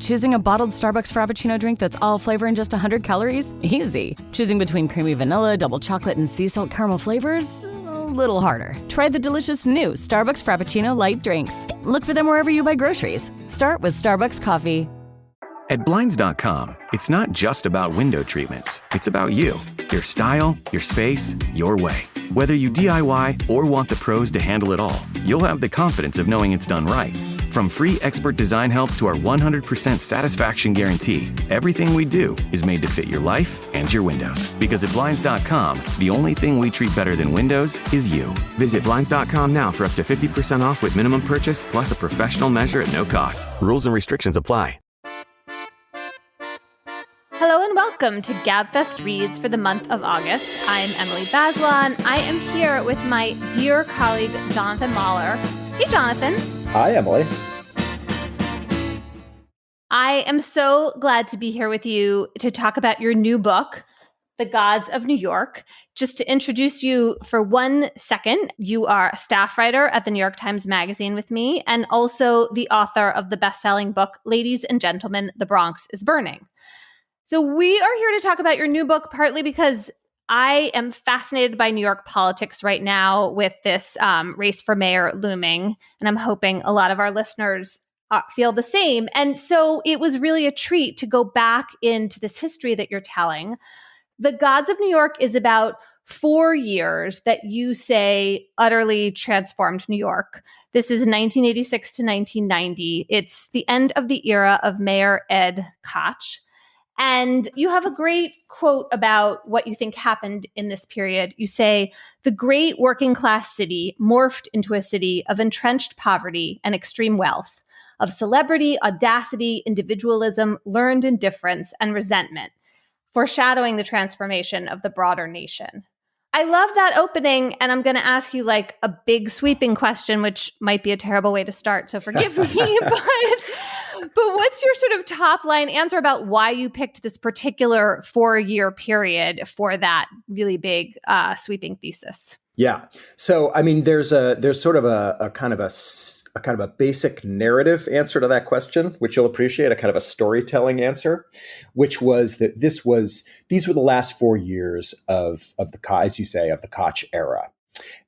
Choosing a bottled Starbucks Frappuccino drink that's all flavor and just 100 calories? Easy. Choosing between creamy vanilla, double chocolate, and sea salt caramel flavors? A little harder. Try the delicious new Starbucks Frappuccino light drinks. Look for them wherever you buy groceries. Start with Starbucks coffee. At Blinds.com, it's not just about window treatments. It's about you, your style, your space, your way. Whether you DIY or want the pros to handle it all, you'll have the confidence of knowing it's done right. From free expert design help to our 100% satisfaction guarantee, everything we do is made to fit your life and your windows. Because at Blinds.com, the only thing we treat better than windows is you. Visit Blinds.com now for up to 50% off with minimum purchase plus a professional measure at no cost. Rules and restrictions apply. Hello and welcome to Gabfest Reads for the month of August. I'm Emily Bazelon. I am here with my dear colleague, Jonathan Lawler. Hey, Jonathan. Hi, Emily. I am so glad to be here with you to talk about your new book, The Gods of New York. Just to introduce you for 1 second, you are a staff writer at the New York Times Magazine with me, and also the author of the best-selling book, Ladies and Gentlemen, The Bronx is Burning. So we are here to talk about your new book, partly because I am fascinated by New York politics right now with this race for mayor looming, and I'm hoping a lot of our listeners feel the same. And so it was really a treat to go back into this history that you're telling. The Gods of New York is about 4 years that you say utterly transformed New York. This is 1986 to 1990. It's the end of the era of Mayor Ed Koch. And you have a great quote about what you think happened in this period. You say, the great working class city morphed into a city of entrenched poverty and extreme wealth, of celebrity, audacity, individualism, learned indifference, and resentment, foreshadowing the transformation of the broader nation. I love that opening, and I'm going to ask you like a big sweeping question, which might be a terrible way to start, so forgive me, but what's your sort of top line answer about why you picked this particular 4-year period for that really big sweeping thesis? Yeah. So, I mean, there's sort of a kind of a basic narrative answer to that question, which you'll appreciate, a kind of a storytelling answer, which was that these were the last 4 years of the, as you say, of the Koch era.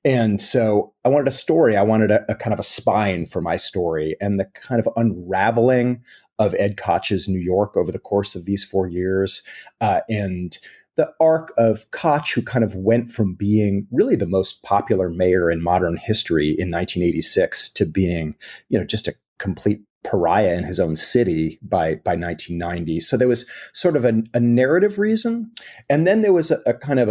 And so I wanted a story. I wanted a kind of a spine for my story, and the kind of unraveling of Ed Koch's New York over the course of these 4 years, and the arc of Koch, who kind of went from being really the most popular mayor in modern history in 1986 to being, just a complete pariah in his own city by 1990. So there was sort of a narrative reason. And then there was a kind of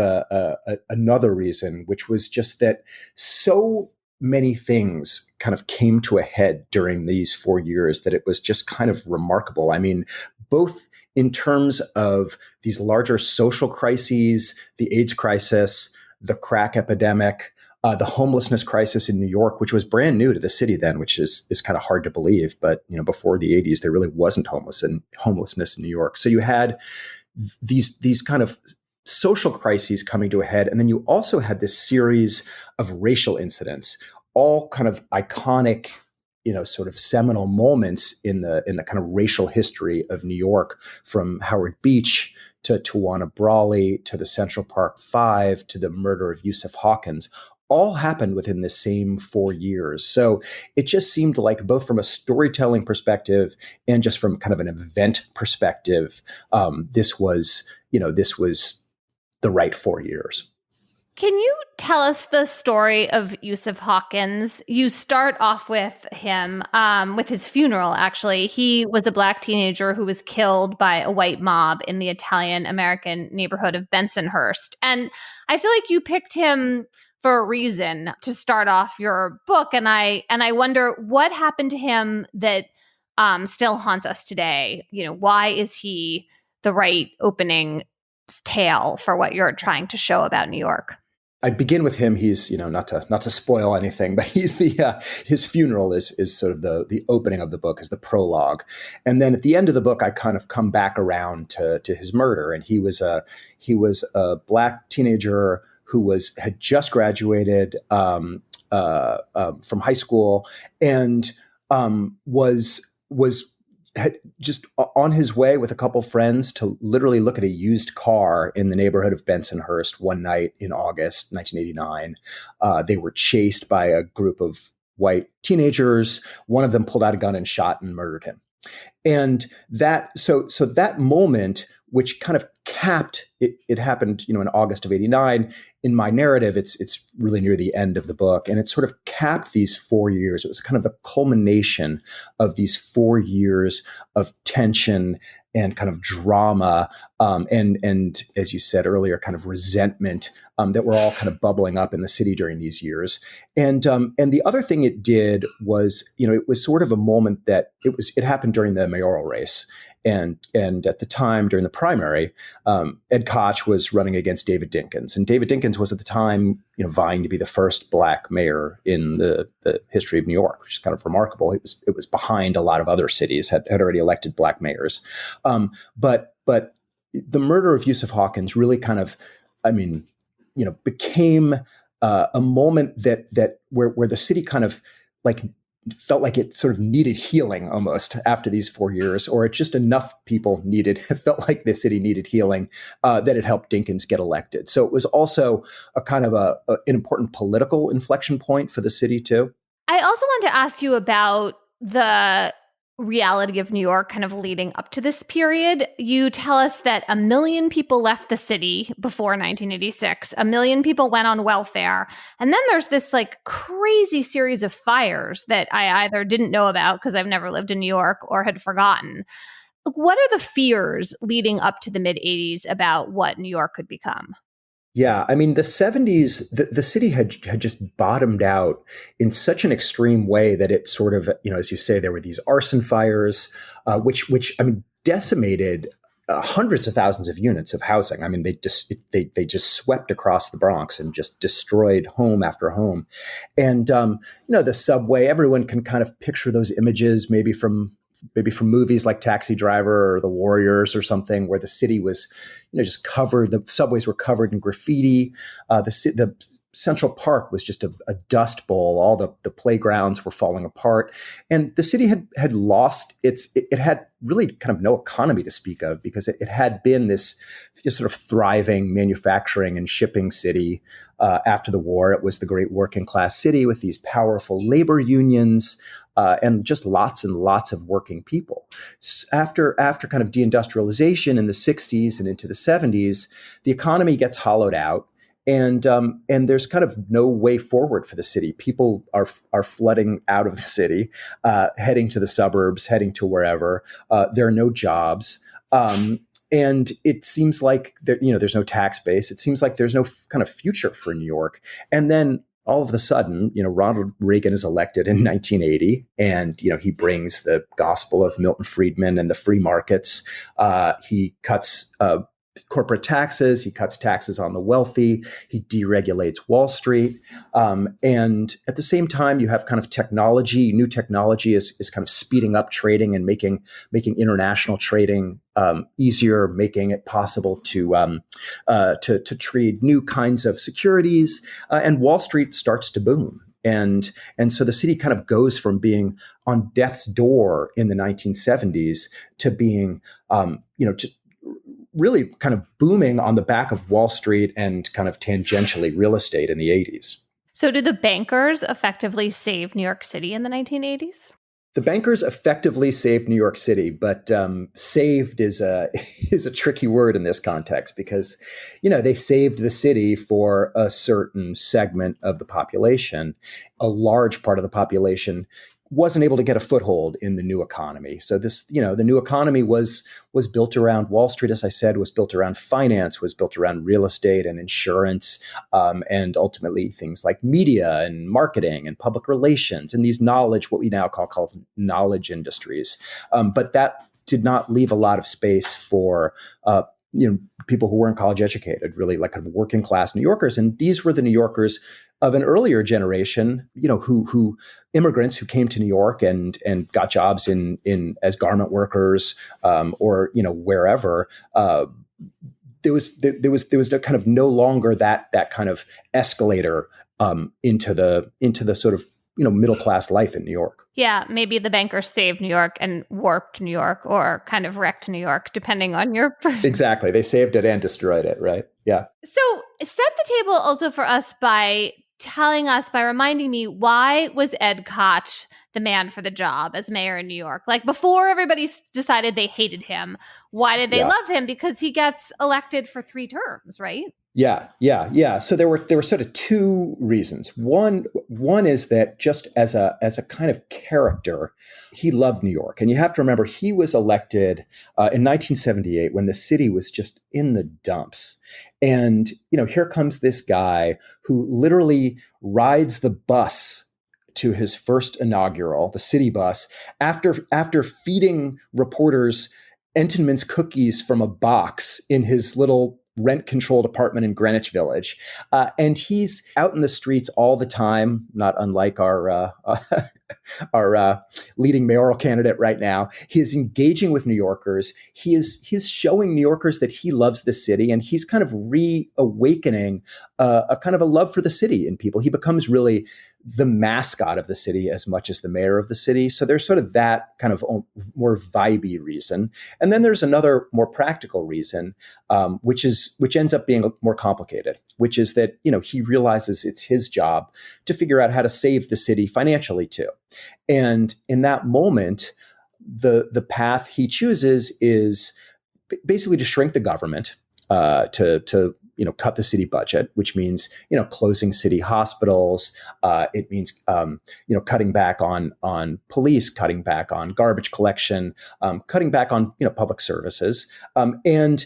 another reason, which was just that so many things kind of came to a head during these 4 years that it was just kind of remarkable. I mean, both in terms of these larger social crises, the AIDS crisis, the crack epidemic, the homelessness crisis in New York, which was brand new to the city then, which is kind of hard to believe. But before the 80s, there really wasn't homelessness in New York. So you had these kind of social crises coming to a head, and then you also had this series of racial incidents, all kind of iconic, sort of seminal moments in the kind of racial history of New York, from Howard Beach to Tawana Brawley to the Central Park Five to the murder of Yusuf Hawkins. All happened within the same 4 years. So it just seemed like, both from a storytelling perspective and just from kind of an event perspective, this was the right 4 years. Can you tell us the story of Yusuf Hawkins? You start off with him, with his funeral, actually. He was a Black teenager who was killed by a white mob in the Italian-American neighborhood of Bensonhurst. And I feel like you picked him for a reason to start off your book. And I wonder what happened to him that still haunts us today. Why is he the right opening tale for what you're trying to show about New York? I begin with him. He's, not to spoil anything, but he's his funeral is sort of the opening of the book, is the prologue. And then at the end of the book, I kind of come back around to his murder. And he was a Black teenager who had just graduated from high school and was had just on his way with a couple friends to literally look at a used car in the neighborhood of Bensonhurst one night in August 1989. They were chased by a group of white teenagers. One of them pulled out a gun and shot and murdered him. And so that moment, which kind of capped it happened, in August of '89. In my narrative, it's really near the end of the book, and it sort of capped these 4 years. It was kind of the culmination of these 4 years of tension and kind of drama, and as you said earlier, kind of resentment that were all kind of bubbling up in the city during these years. And the other thing it did was, it was sort of a moment that it happened during the mayoral race. And at the time during the primary, Ed Koch was running against David Dinkins. And David Dinkins was at the time, vying to be the first Black mayor in the history of New York, which is kind of remarkable. It was behind a lot of other cities had already elected Black mayors. But the murder of Yusuf Hawkins really kind of, became a moment that where the city kind of felt like it sort of needed healing almost after these 4 years, or just enough people it felt like the city needed healing, that it helped Dinkins get elected. So it was also a kind of an important political inflection point for the city too. I also want to ask you about the reality of New York kind of leading up to this period. You tell us that 1 million people left the city before 1986. 1 million people went on welfare. And then there's this crazy series of fires that I either didn't know about because I've never lived in New York or had forgotten. What are the fears leading up to the mid-'80s about what New York could become? Yeah, the '70s, the city had just bottomed out in such an extreme way that it sort of, as you say, there were these arson fires, which decimated hundreds of thousands of units of housing. They just swept across the Bronx and just destroyed home after home. And the subway, everyone can kind of picture those images, maybe from movies like Taxi Driver or The Warriors or something, where the city was, just covered. The subways were covered in graffiti. The Central Park was just a dust bowl. All the playgrounds were falling apart, and the city had lost it had really kind of no economy to speak of, because it had been this just sort of thriving manufacturing and shipping city. After the war, it was the great working class city with these powerful labor unions. And just lots and lots of working people. After kind of deindustrialization in the 60s and into the 70s, the economy gets hollowed out, and there's kind of no way forward for the city. People are flooding out of the city, heading to the suburbs, heading to wherever. There are no jobs. And it seems like there's no tax base. It seems like there's no kind of future for New York. And then all of a sudden, Ronald Reagan is elected in 1980, and, he brings the gospel of Milton Friedman and the free markets. He cuts corporate taxes. He cuts taxes on the wealthy. He deregulates Wall Street. And at the same time, you have kind of technology. New technology is kind of speeding up trading and making international trading easier, making it possible to trade new kinds of securities. And Wall Street starts to boom. And so the city kind of goes from being on death's door in the 1970s to being, to really kind of booming on the back of Wall Street and kind of tangentially real estate in the 80s. So did the bankers effectively save New York City in the 1980s? The bankers effectively saved New York City, but saved is a tricky word in this context, because, they saved the city for a certain segment of the population. A large part of the population wasn't able to get a foothold in the new economy. So this, the new economy was built around Wall Street, as I said, was built around finance, was built around real estate and insurance, and ultimately things like media and marketing and public relations and these what we now call knowledge industries. But that did not leave a lot of space for people who weren't college educated, really like kind of working class New Yorkers. And these were the New Yorkers of an earlier generation, who immigrants who came to New York and got jobs in as garment workers, or wherever. There was no kind of no longer that kind of escalator into the sort of middle class life in New York. Yeah, maybe the bankers saved New York and warped New York, or kind of wrecked New York, depending on your Exactly. They saved it and destroyed it, right? Yeah. So set the table also for us by reminding me, why was Ed Koch the man for the job as mayor in New York? Like, before everybody decided they hated him, why did they love him? Because he gets elected for 3 terms, right? Yeah. So there were sort of 2 reasons. One is that just as a kind of character, he loved New York, and you have to remember he was elected in 1978 when the city was just in the dumps, and here comes this guy who literally rides the bus to his first inaugural, the city bus, after feeding reporters Entenmann's cookies from a box in his little rent-controlled apartment in Greenwich Village. And he's out in the streets all the time, not unlike our leading mayoral candidate right now. He is engaging with New Yorkers. He's showing New Yorkers that he loves the city, and he's kind of reawakening a kind of a love for the city in people. He becomes really the mascot of the city as much as the mayor of the city. So there's sort of that kind of more vibey reason. And then there's another more practical reason, which ends up being more complicated, which is that, he realizes it's his job to figure out how to save the city financially too. And in that moment, the path he chooses is basically to shrink the government, to cut the city budget, which means, closing city hospitals. It means, cutting back on police, cutting back on garbage collection, cutting back on, public services, and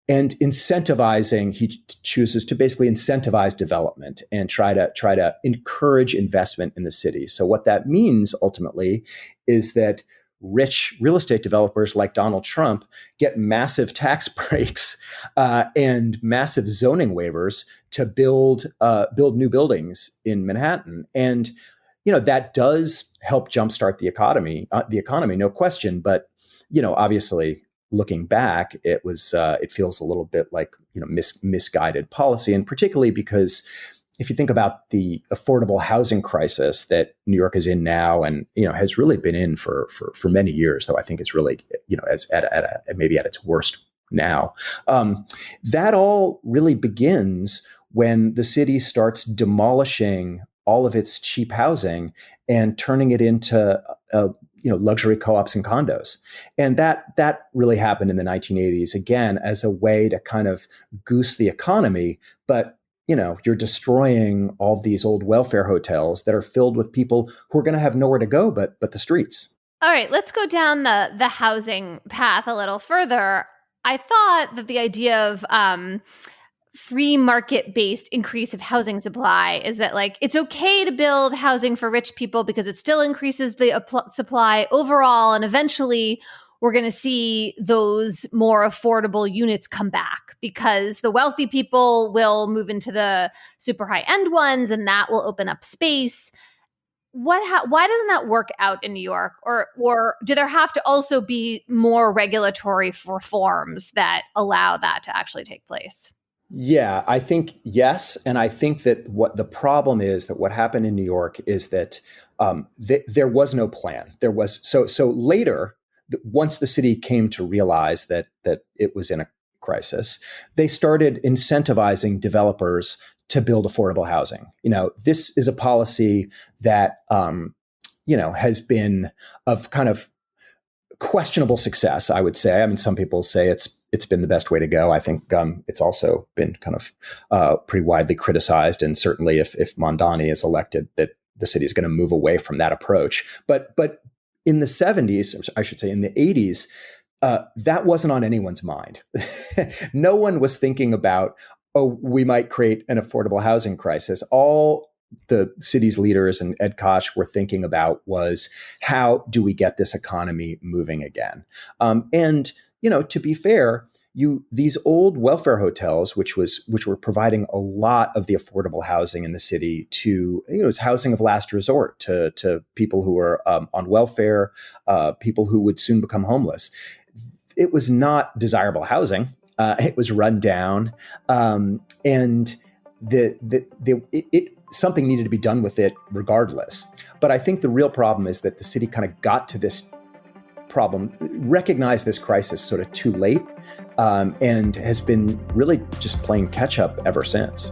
incentivizing. He chooses to basically incentivize development and try to encourage investment in the city. So what that means ultimately is that rich real estate developers like Donald Trump get massive tax breaks and massive zoning waivers to build new buildings in Manhattan. And, that does help jumpstart the economy, no question. But, obviously, looking back, it feels a little bit like, misguided policy, and particularly because if you think about the affordable housing crisis that New York is in now, and has really been in for many years, though I think it's really as maybe at its worst now. That all really begins when the city starts demolishing all of its cheap housing and turning it into luxury co-ops and condos. And that really happened in the 1980s, again, as a way to kind of goose the economy. But you're destroying all these old welfare hotels that are filled with people who are going to have nowhere to go but the streets. All right, let's go down the housing path a little further. I thought that the idea of free market-based increase of housing supply is that, like, it's okay to build housing for rich people because it still increases the supply overall, and eventually we're going to see those more affordable units come back because the wealthy people will move into the super high-end ones, and that will open up space. Why doesn't that work out in New York? Or do there have to also be more regulatory reforms that allow that to actually take place? Yeah, I think yes. And I think that what the problem is, that what happened in New York is that there was no plan. There was so later, once the city came to realize that it was in a crisis, they started incentivizing developers to build affordable housing. This is a policy that has been of kind of questionable success, I would say. I mean, some people say it's been the best way to go. I think it's also been kind of pretty widely criticized, and certainly if Mondani is elected, that the city is going to move away from that approach. But in the 70s, or I should say in the 80s, that wasn't on anyone's mind. No one was thinking about, we might create an affordable housing crisis. All the city's leaders and Ed Koch were thinking about was, how do we get this economy moving again? And to be fair, these old welfare hotels, which were providing a lot of the affordable housing in the city to, it was housing of last resort to people who were on welfare, people who would soon become homeless. It was not desirable housing. It was run down, and it something needed to be done with it regardless. But I think the real problem is that the city kind of got to this problem, recognized this crisis sort of too late, and has been really just playing catch up ever since.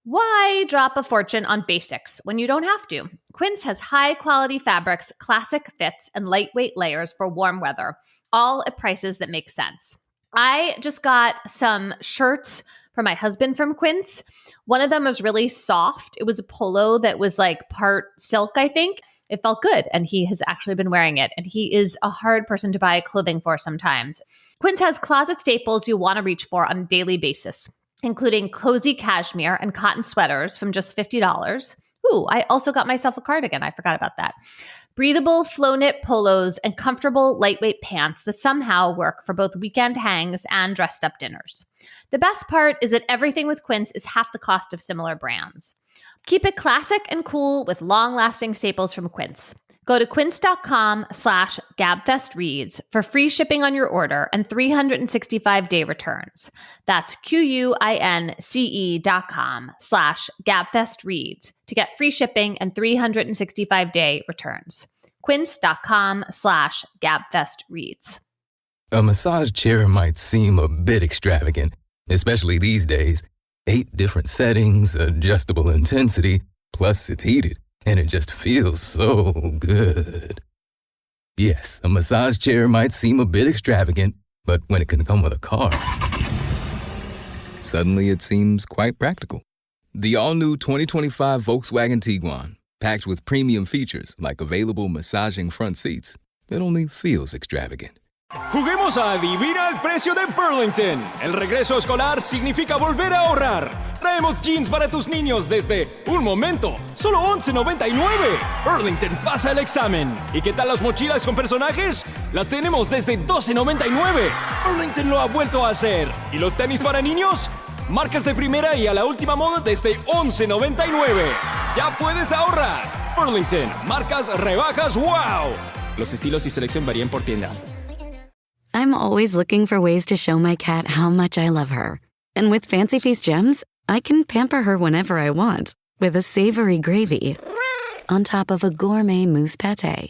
Why drop a fortune on basics when you don't have to? Quince has high-quality fabrics, classic fits, and lightweight layers for warm weather, all at prices that make sense. I just got some shirts for my husband from Quince. One of them was really soft. It was a polo that was like part silk, I think. It felt good, and he has actually been wearing it, and he is a hard person to buy clothing for sometimes. Quince has closet staples you want to reach for on a daily basis, including cozy cashmere and cotton sweaters from just $50. Ooh, I also got myself a cardigan. I forgot about that. Breathable flow knit polos and comfortable lightweight pants that somehow work for both weekend hangs and dressed up dinners. The best part is that everything with Quince is half the cost of similar brands. Keep it classic and cool with long-lasting staples from Quince. Go to quince.com/gabfestreads for free shipping on your order and 365-day returns. That's QUINCE.com/gabfestreads to get free shipping and 365-day returns. Quince.com/gabfestreads. A massage chair might seem a bit extravagant, especially these days. 8 different settings, adjustable intensity, plus it's heated. And it just feels so good. Yes, a massage chair might seem a bit extravagant, but when it can come with a car, suddenly it seems quite practical. The all-new 2025 Volkswagen Tiguan, packed with premium features like available massaging front seats, it only feels extravagant. Juguemos a Adivina el Precio de Burlington. El regreso escolar significa volver a ahorrar. Traemos jeans para tus niños desde, un momento, solo $11.99. Burlington pasa el examen. ¿Y qué tal las mochilas con personajes? Las tenemos desde $12.99. Burlington lo ha vuelto a hacer. ¿Y los tenis para niños? Marcas de primera y a la última moda desde $11.99. Ya puedes ahorrar. Burlington, marcas, rebajas, wow. Los estilos y selección varían por tienda. I'm always looking for ways to show my cat how much I love her. And with Fancy Feast gems, I can pamper her whenever I want with a savory gravy on top of a gourmet mousse pâté.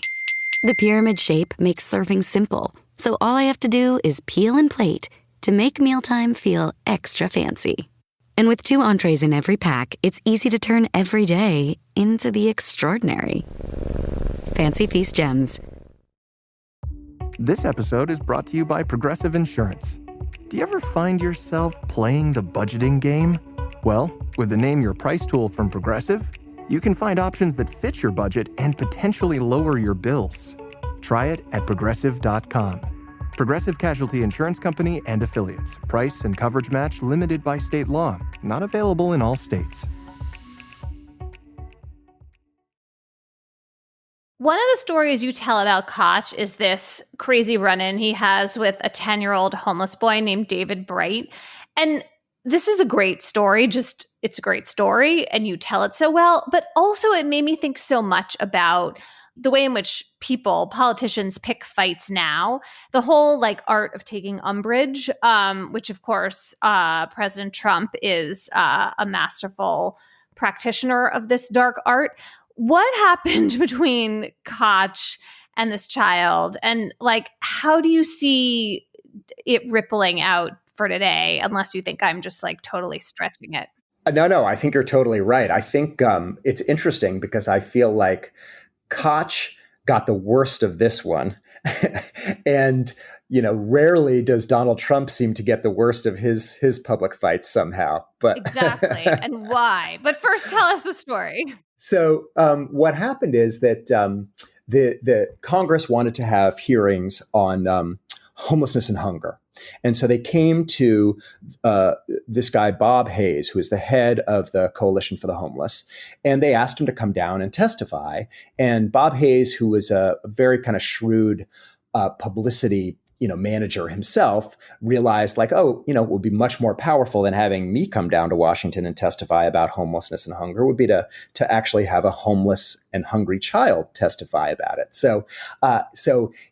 The pyramid shape makes serving simple, so all I have to do is peel and plate to make mealtime feel extra fancy. And with 2 entrees in every pack, it's easy to turn every day into the extraordinary. Fancy Feast gems. This episode is brought to you by Progressive Insurance. Do you ever find yourself playing the budgeting game? Well, with the Name Your Price tool from Progressive, you can find options that fit your budget and potentially lower your bills. Try it at Progressive.com. Progressive Casualty Insurance Company and Affiliates. Price and coverage match limited by state law. Not available in all states. One of the stories you tell about Koch is this crazy run-in he has with a 10-year-old homeless boy named David Bright. And this is a great story. It's a great story, and you tell it so well. But also it made me think so much about the way in which politicians pick fights now. The whole art of taking umbrage, which of course President Trump is a masterful practitioner of this dark art. What happened between Koch and this child? And how do you see it rippling out for today? Unless you think I'm just totally stretching it. No, I think you're totally right. I think it's interesting because I feel like Koch got the worst of this one. And, rarely does Donald Trump seem to get the worst of his public fights somehow. But exactly. And why? But first, tell us the story. So what happened is that the Congress wanted to have hearings on homelessness and hunger. And so they came to this guy, Bob Hayes, who is the head of the Coalition for the Homeless, and they asked him to come down and testify. And Bob Hayes, who was a very kind of shrewd publicity manager himself, realized it would be much more powerful than having me come down to Washington and testify about homelessness and hunger would be to actually have a homeless and hungry child testify about it. So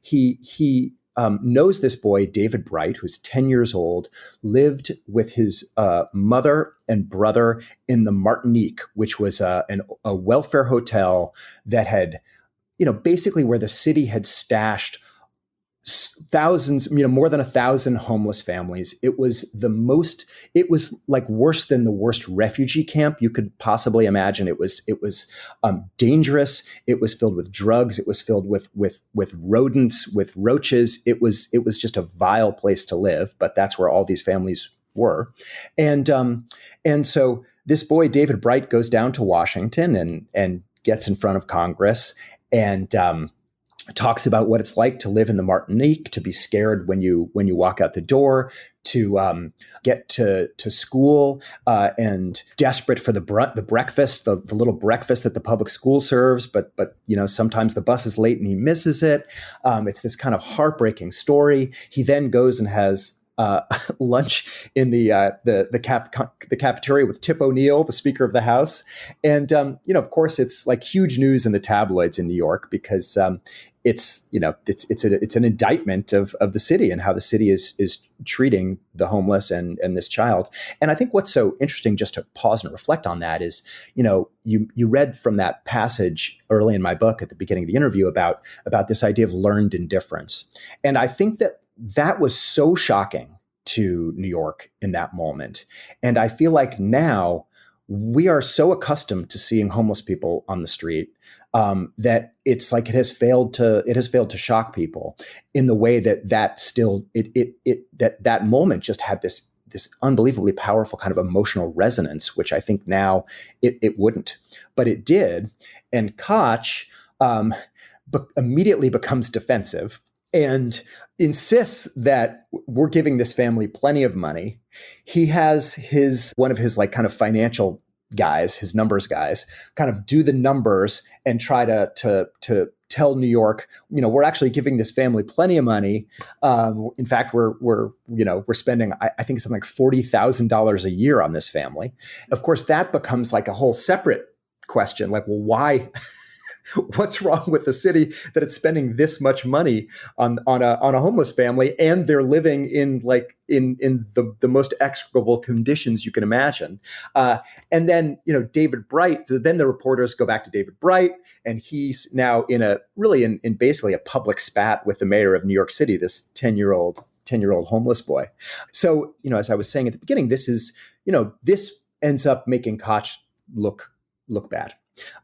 he knows this boy, David Bright, who's 10 years old, lived with his mother and brother in the Martinique, which was a welfare hotel that had, basically where the city had stashed thousands, more than 1,000 homeless families. It was like worse than the worst refugee camp you could possibly imagine. It was dangerous. It was filled with drugs. It was filled with rodents, with roaches. It was just a vile place to live, but that's where all these families were. And so this boy, David Bright, goes down to Washington and gets in front of Congress and, talks about what it's like to live in the Martinique, to be scared when you walk out the door, to get to school and desperate for the breakfast, the little breakfast that the public school serves. But sometimes the bus is late and he misses it. It's this kind of heartbreaking story. He then goes and has lunch in the cafeteria with Tip O'Neill, the Speaker of the House, and of course it's like huge news in the tabloids in New York because it's an indictment of the city and how the city is treating the homeless and this child. And I think what's so interesting, just to pause and reflect on that, is you read from that passage early in my book at the beginning of the interview about this idea of learned indifference, and I think that was so shocking to New York in that moment. And I feel like now we are so accustomed to seeing homeless people on the street that it's like it has failed to shock people in the way that moment just had this unbelievably powerful kind of emotional resonance, which I think now it wouldn't, but it did. And Koch immediately becomes defensive and insists that we're giving this family plenty of money. He has one of his like kind of financial guys, his numbers guys, kind of do the numbers and try to tell New York, we're actually giving this family plenty of money. In fact, we're spending, I think, something like $40,000 a year on this family. Of course, that becomes like a whole separate question. Like, well, why? What's wrong with the city that it's spending this much money on a homeless family, and they're living in the most execrable conditions you can imagine? And then David Bright. So then the reporters go back to David Bright, and he's now in basically a public spat with the mayor of New York City, this 10-year-old homeless boy. So as I was saying at the beginning, this ends up making Koch look bad.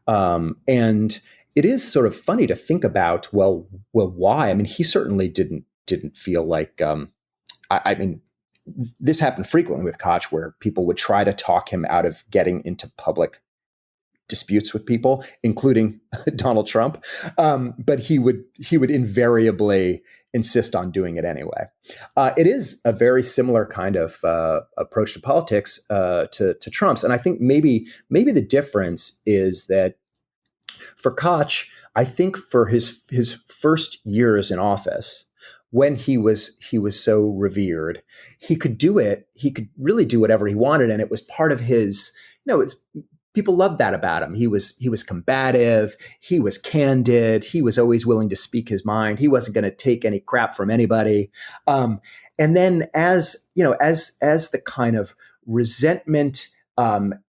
And it is sort of funny to think about, well, why? I mean, he certainly didn't feel like, I mean, this happened frequently with Koch, where people would try to talk him out of getting into public disputes with people, including Donald Trump. But he would invariably insist on doing it anyway. It is a very similar kind of approach to politics to Trump's. And I think maybe the difference is that for Koch, I think for his first years in office, when he was so revered, he could do it. He could really do whatever he wanted, and it was part of his. People loved that about him. He was combative. He was candid. He was always willing to speak his mind. He wasn't going to take any crap from anybody. And then as the kind of resentment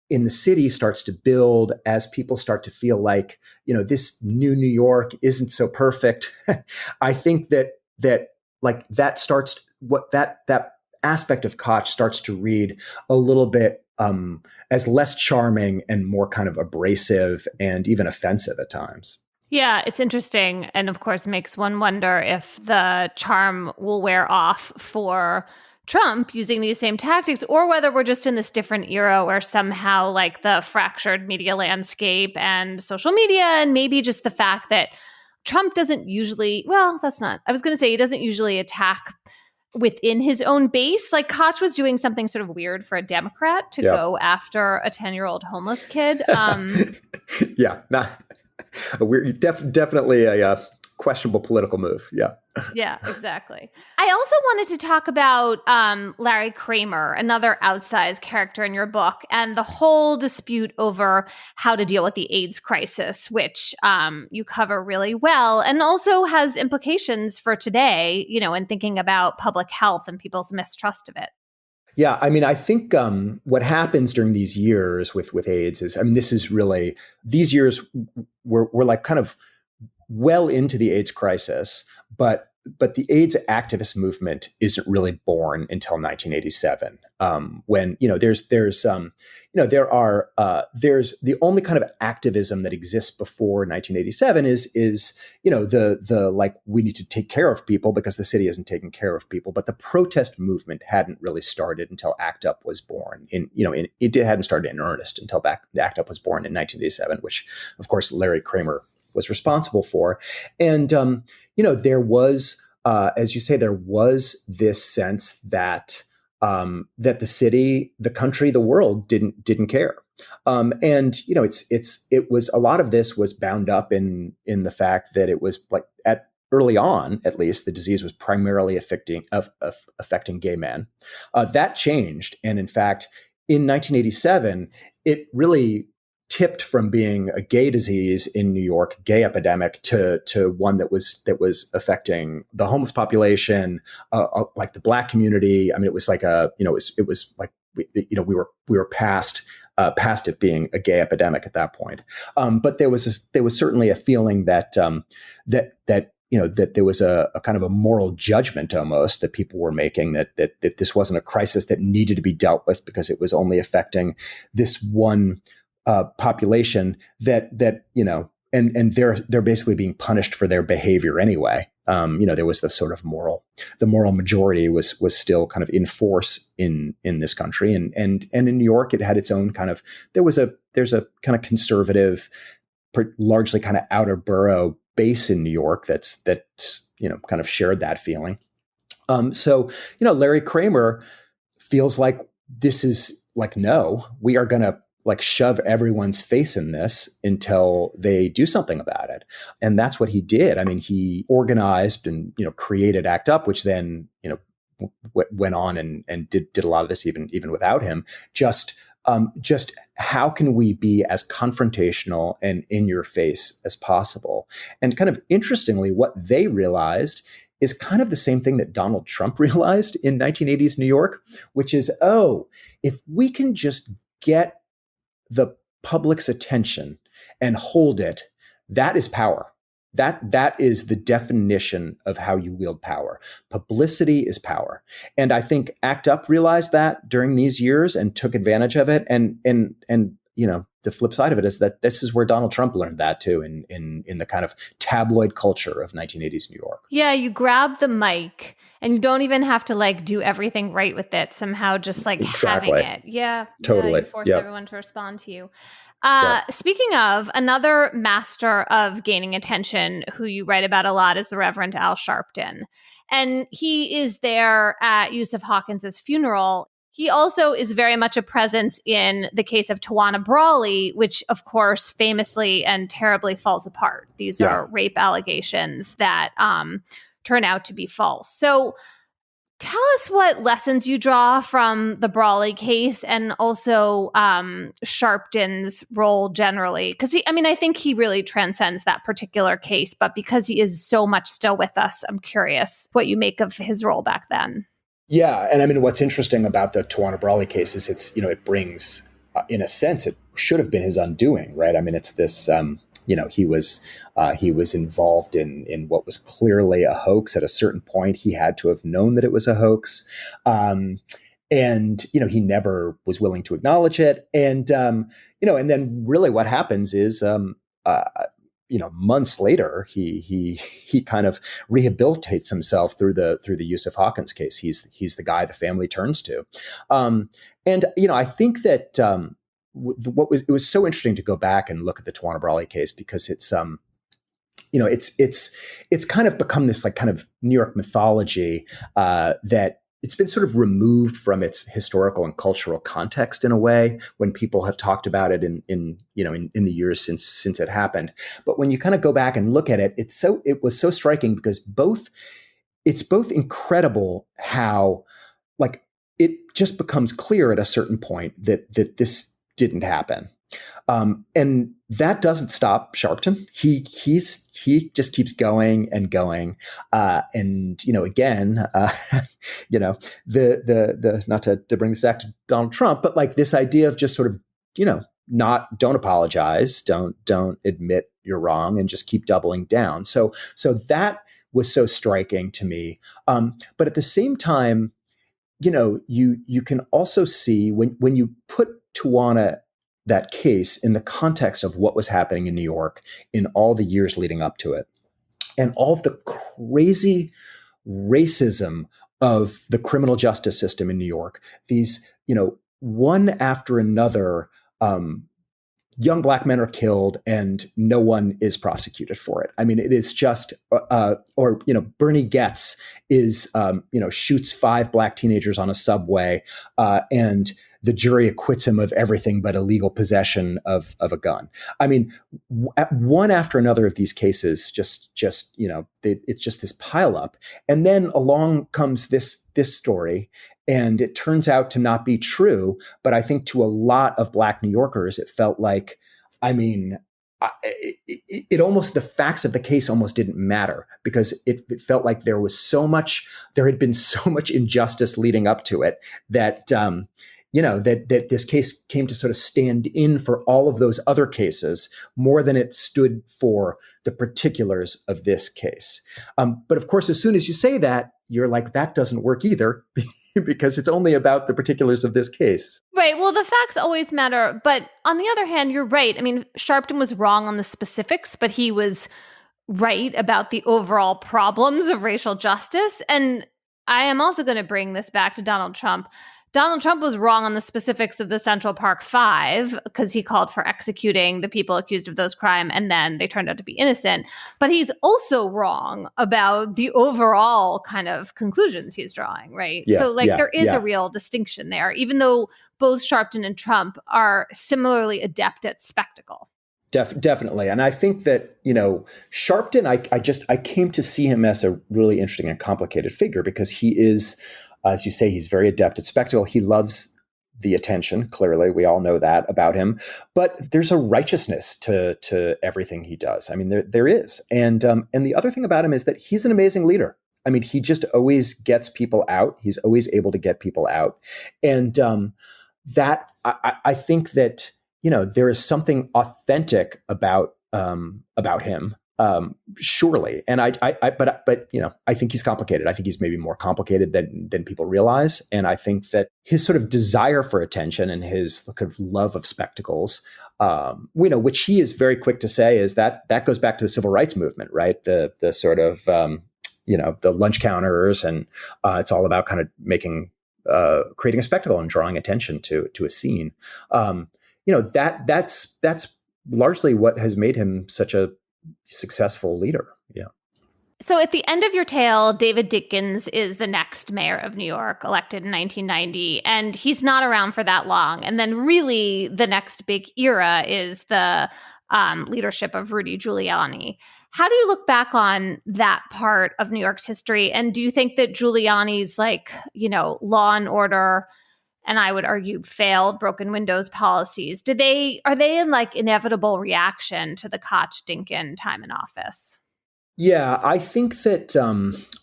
in the city starts to build, as people start to feel like, this new New York isn't so perfect, I think that aspect of Koch starts to read a little bit as less charming and more kind of abrasive and even offensive at times. Yeah, it's interesting. And of course, makes one wonder if the charm will wear off for Trump using these same tactics, or whether we're just in this different era where somehow like the fractured media landscape and social media, and maybe just the fact that Trump doesn't usually, he doesn't usually attack within his own base. Like Koch was doing something sort of weird for a Democrat to go after a 10-year-old homeless kid. Yeah, not a weird, definitely a questionable political move. Yeah. Yeah, exactly. I also wanted to talk about Larry Kramer, another outsized character in your book, and the whole dispute over how to deal with the AIDS crisis, which you cover really well, and also has implications for today, in thinking about public health and people's mistrust of it. Yeah, I mean, I think what happens during these years with AIDS is, I mean, this is really, these years were like kind of well into the AIDS crisis, but the AIDS activist movement isn't really born until 1987. When there's the only kind of activism that exists before 1987 is the like, we need to take care of people because the city isn't taking care of people. But the protest movement hadn't really started until ACT UP was born. It hadn't started in earnest until ACT UP was born in 1987, which of course Larry Kramer was responsible for. And, there was, as you say, there was this sense that that the city, the country, the world didn't care. It was, a lot of this was bound up in the fact that it was like, at early on, at least, the disease was primarily affecting gay men. That changed. And in fact, in 1987, it really tipped from being a gay disease in New York, gay epidemic, to one that was affecting the homeless population, like the Black community. I mean, it was like it was like we were past it being a gay epidemic at that point. But there was certainly a feeling that that there was a kind of a moral judgment almost that people were making, that this wasn't a crisis that needed to be dealt with because it was only affecting this one population that and they're basically being punished for their behavior anyway. There was the sort of the moral majority was still kind of in force in this country, and in New York it had its own kind of, there's a kind of conservative, largely kind of outer borough base in New York that's kind of shared that feeling. So Larry Kramer feels like this is like, no, we are going to like shove everyone's face in this until they do something about it. And that's what he did. I mean, he organized and, created ACT UP, which then, went on and did a lot of this even without him. Just how can we be as confrontational and in your face as possible? And kind of interestingly, what they realized is kind of the same thing that Donald Trump realized in 1980s New York, which is, if we can just get the public's attention and hold it, that is power. That is the definition of how you wield power. Publicity is power. And I think ACT UP realized that during these years and took advantage of it. And the flip side of it is that this is where Donald Trump learned that too, in the kind of tabloid culture of 1980s New York. Yeah, you grab the mic and you don't even have to like do everything right with it. Somehow just like Exactly. having it. Yeah. Totally. Yeah, you force everyone to respond to you. Speaking of, another master of gaining attention who you write about a lot is the Reverend Al Sharpton. And he is there at Yusuf Hawkins's funeral. He also is very much a presence in the case of Tawana Brawley, which, of course, famously and terribly falls apart. These are rape allegations that turn out to be false. So tell us what lessons you draw from the Brawley case and also Sharpton's role generally. Because, I think he really transcends that particular case. But because he is so much still with us, I'm curious what you make of his role back then. Yeah. And I mean, what's interesting about the Tawana Brawley case is it's, it brings, in a sense, it should have been his undoing, right? I mean, it's this, he was involved in what was clearly a hoax. At a certain point, he had to have known that it was a hoax. And, he never was willing to acknowledge it. And, and then really what happens is, months later, he kind of rehabilitates himself through the Yusuf Hawkins case. He's the guy the family turns to. And, I think that, it was so interesting to go back and look at the Tawana Brawley case because it's it's kind of become this like kind of New York mythology that it's been sort of removed from its historical and cultural context in a way when people have talked about it in the years since it happened. But when you kind of go back and look at it, it was so striking because both it's both incredible how, like, it just becomes clear at a certain point that this didn't happen. And that doesn't stop Sharpton. He just keeps going and going. And again, the not to bring this back to Donald Trump, but like this idea of just sort of don't apologize, don't admit you're wrong, and just keep doubling down. So that was so striking to me. But at the same time, you can also see when you put Tawana, that case, in the context of what was happening in New York in all the years leading up to it, and all of the crazy racism of the criminal justice system in New York, these, one after another, young Black men are killed and no one is prosecuted for it. I mean, it is just, Bernie Goetz is, shoots 5 Black teenagers on a subway, and the jury acquits him of everything but illegal possession of a gun. I mean, one after another of these cases, it's just this pileup. And then along comes this story, and it turns out to not be true. But I think to a lot of Black New Yorkers, it felt like, it almost, the facts of the case almost didn't matter, because it felt like there had been so much injustice leading up to it that, that this case came to sort of stand in for all of those other cases more than it stood for the particulars of this case. But of course, as soon as you say that, you're like, that doesn't work either, because it's only about the particulars of this case. Right. Well, the facts always matter. But on the other hand, you're right. I mean, Sharpton was wrong on the specifics, but he was right about the overall problems of racial justice. And I am also going to bring this back to Donald Trump. Donald Trump was wrong on the specifics of the Central Park Five, because he called for executing the people accused of those crimes, and then they turned out to be innocent. But he's also wrong about the overall kind of conclusions he's drawing, right? Yeah, so there is a real distinction there, even though both Sharpton and Trump are similarly adept at spectacle. Definitely. And I think that, Sharpton, I came to see him as a really interesting and complicated figure, because he is, as you say, he's very adept at spectacle. He loves the attention. Clearly, we all know that about him. But there's a righteousness to everything he does. I mean, there is. And the other thing about him is that he's an amazing leader. I mean, he just always gets people out. He's always able to get people out. And that I think that, there is something authentic about him. Surely. And I think he's complicated. I think he's maybe more complicated than people realize. And I think that his sort of desire for attention and his kind of love of spectacles, which he is very quick to say, is that goes back to the civil rights movement, right? The sort of, the lunch counters, and it's all about kind of creating a spectacle and drawing attention to a scene. That's largely what has made him such a successful leader. Yeah. So at the end of your tale, David Dinkins is the next mayor of New York, elected in 1990, and he's not around for that long. And then really the next big era is the leadership of Rudy Giuliani. How do you look back on that part of New York's history? And do you think that Giuliani's law and order, and I would argue failed broken windows policies, are they in inevitable reaction to the Koch-Dinkin time in office? Yeah, I think that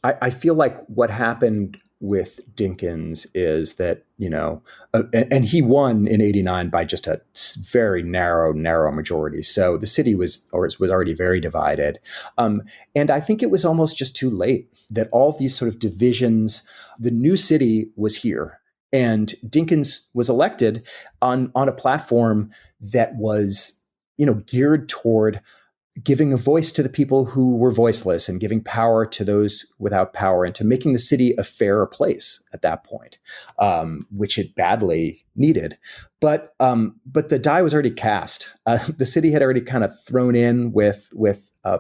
I feel like what happened with Dinkins is that, and he won in 89 by just a very narrow majority. So the city was already very divided. And I think it was almost just too late that all these sort of divisions, the new city was here. And Dinkins was elected on a platform that was, geared toward giving a voice to the people who were voiceless and giving power to those without power, and to making the city a fairer place at that point, which it badly needed. But the die was already cast. The city had already kind of thrown in with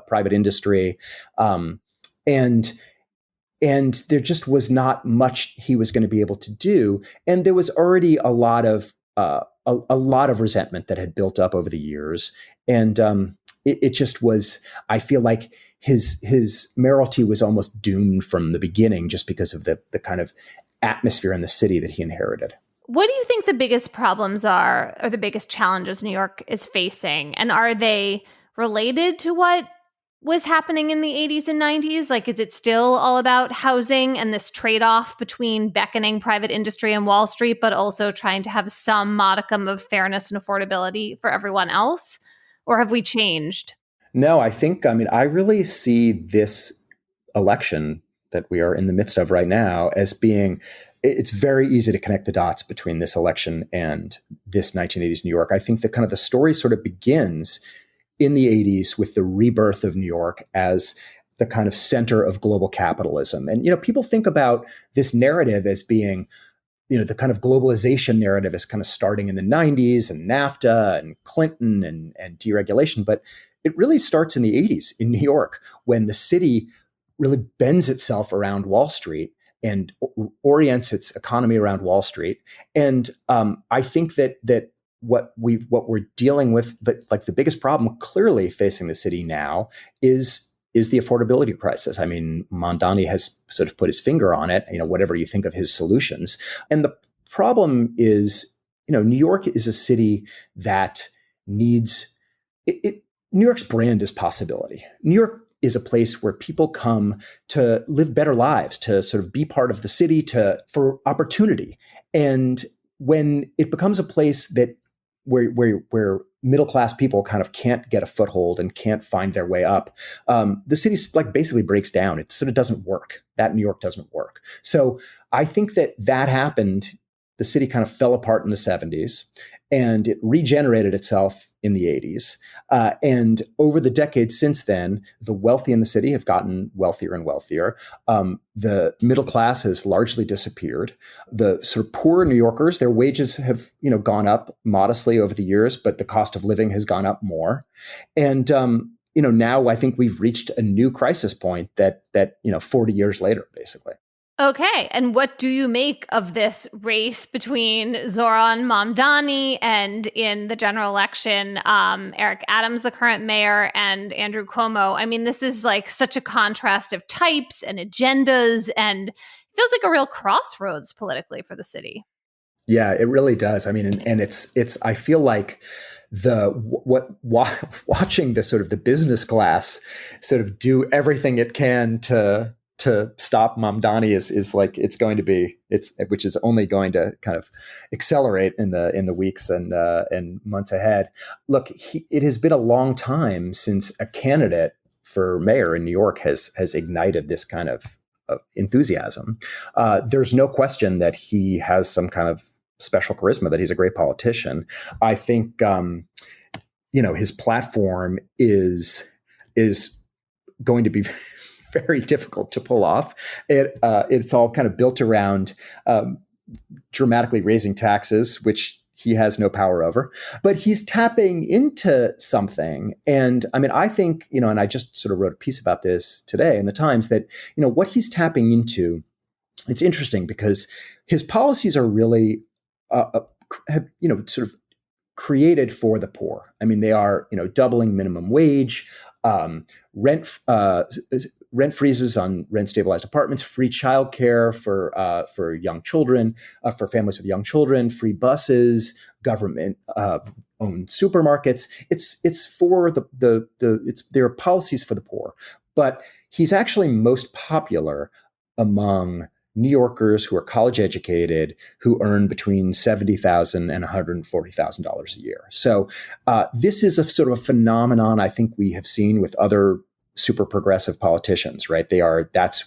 private industry, and there just was not much he was going to be able to do. And there was already a lot of resentment that had built up over the years. And it just was, I feel like his mayoralty was almost doomed from the beginning just because of the kind of atmosphere in the city that he inherited. What do you think the biggest problems are, or the biggest challenges New York is facing? And are they related to what was happening in the 80s and 90s? Like, is it still all about housing and this trade-off between beckoning private industry and Wall Street, but also trying to have some modicum of fairness and affordability for everyone else? Or have we changed? No, I really see this election that we are in the midst of right now as being, it's very easy to connect the dots between this election and this 1980s New York. I think that kind of the story sort of begins in the 80s with the rebirth of New York as the kind of center of global capitalism. And, people think about this narrative as being, the kind of globalization narrative is kind of starting in the 90s and NAFTA and Clinton and deregulation. But it really starts in the 80s in New York when the city really bends itself around Wall Street and orients its economy around Wall Street. And I think that what we're dealing with, the biggest problem clearly facing the city now is the affordability crisis. I mean, Mamdani has sort of put his finger on it, whatever you think of his solutions. And the problem is, New York is a city that needs it. New York's brand is possibility. New York is a place where people come to live better lives, to sort of be part of the city, for opportunity. And when it becomes a place that where middle-class people kind of can't get a foothold and can't find their way up, the city basically breaks down. It sort of doesn't work. That New York doesn't work. So I think that happened. The city kind of fell apart in the 70s, and it regenerated itself in the 80s. And over the decades since then, the wealthy in the city have gotten wealthier and wealthier. The middle class has largely disappeared. The sort of poor New Yorkers, their wages have gone up modestly over the years, but the cost of living has gone up more. And now I think we've reached a new crisis point that 40 years later, basically. Okay. And what do you make of this race between Zoran Mamdani and, in the general election, Eric Adams, the current mayor, and Andrew Cuomo? I mean, this is like such a contrast of types and agendas, and feels like a real crossroads politically for the city. Yeah, it really does. I mean, and it's I feel like watching the sort of the business class sort of do everything it can to stop Mamdani is like which is only going to kind of accelerate in the weeks and months ahead. Look, it has been a long time since a candidate for mayor in New York has ignited this kind of enthusiasm. There's no question that he has some kind of special charisma, that he's a great politician. I think his platform is going to be very difficult to pull off. It's all kind of built around dramatically raising taxes, which he has no power over. But he's tapping into something. And I mean, I think, and I just sort of wrote a piece about this today in the Times, that, what he's tapping into, it's interesting because his policies are really, sort of created for the poor. I mean, they are, doubling minimum wage, rent freezes on rent stabilized apartments, free childcare for young children, for families with young children, free buses, government owned supermarkets. It's for there are policies for the poor, but he's actually most popular among New Yorkers who are college educated, who earn between $70,000 and $140,000 a year. So this is a sort of a phenomenon I think we have seen with other super progressive politicians, right? That's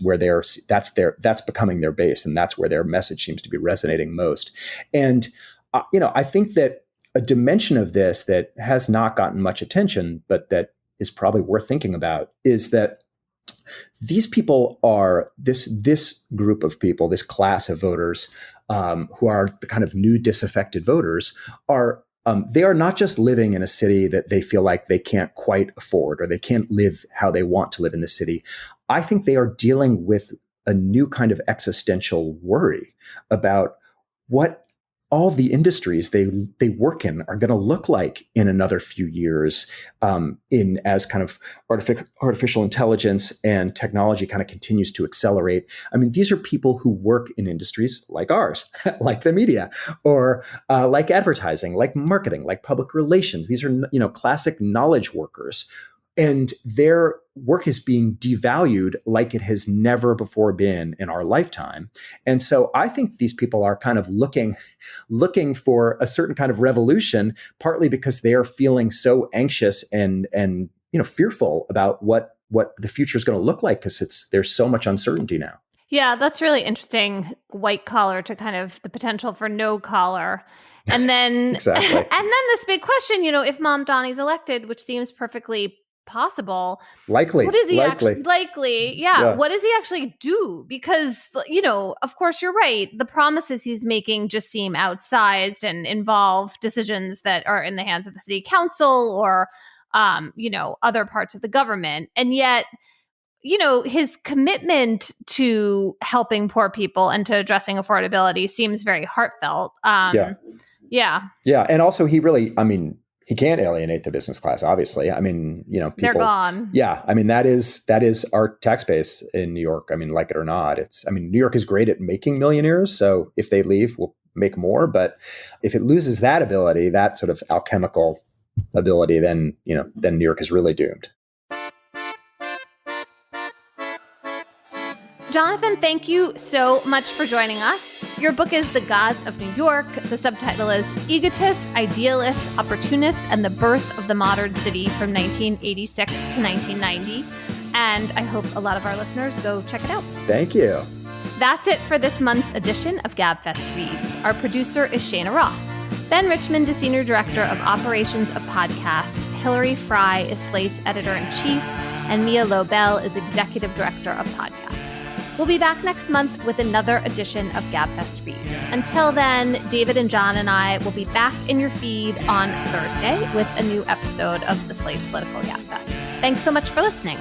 becoming their base, and that's where their message seems to be resonating most. And I think that a dimension of this that has not gotten much attention, but that is probably worth thinking about, is that these people are this group of people, this class of voters, who are the kind of new disaffected voters, they are not just living in a city that they feel like they can't quite afford, or they can't live how they want to live in the city. I think they are dealing with a new kind of existential worry about what all the industries they work in are going to look like in another few years, in as kind of artificial intelligence and technology kind of continues to accelerate. I mean, these are people who work in industries like ours, like the media, or like advertising, like marketing, like public relations. These are, classic knowledge workers. And their work is being devalued like it has never before been in our lifetime. And so I think these people are kind of looking for a certain kind of revolution, partly because they are feeling so anxious and fearful about what the future is going to look like, because there's so much uncertainty now. Yeah, that's really interesting. White collar to kind of the potential for no collar. And then, exactly. And then this big question, if Mom Donnie's elected, which seems perfectly possible. Likely. What is he likely. Likely. Yeah. What does he actually do? Because, of course, you're right. The promises he's making just seem outsized and involve decisions that are in the hands of the city council or, other parts of the government. And yet, his commitment to helping poor people and to addressing affordability seems very heartfelt. Yeah. And also he can't alienate the business class, obviously. I mean, people, they're gone. Yeah. I mean, that is our tax base in New York. I mean, like it or not, New York is great at making millionaires. So if they leave, we'll make more. But if it loses that ability, that sort of alchemical ability, then New York is really doomed. Jonathan, thank you so much for joining us. Your book is The Gods of New York. The subtitle is Egotists, Idealists, Opportunists, and the Birth of the Modern City from 1986 to 1990. And I hope a lot of our listeners go check it out. Thank you. That's it for this month's edition of Gabfest Reads. Our producer is Cheyna Roth. Ben Richmond is Senior Director of Operations of Podcasts. Hillary Fry is Slate's Editor-in-Chief. And Mia Lobel is Executive Director of Podcasts. We'll be back next month with another edition of Gabfest Reads. Until then, David and John and I will be back in your feed on Thursday with a new episode of the Slate Political Gabfest. Thanks so much for listening.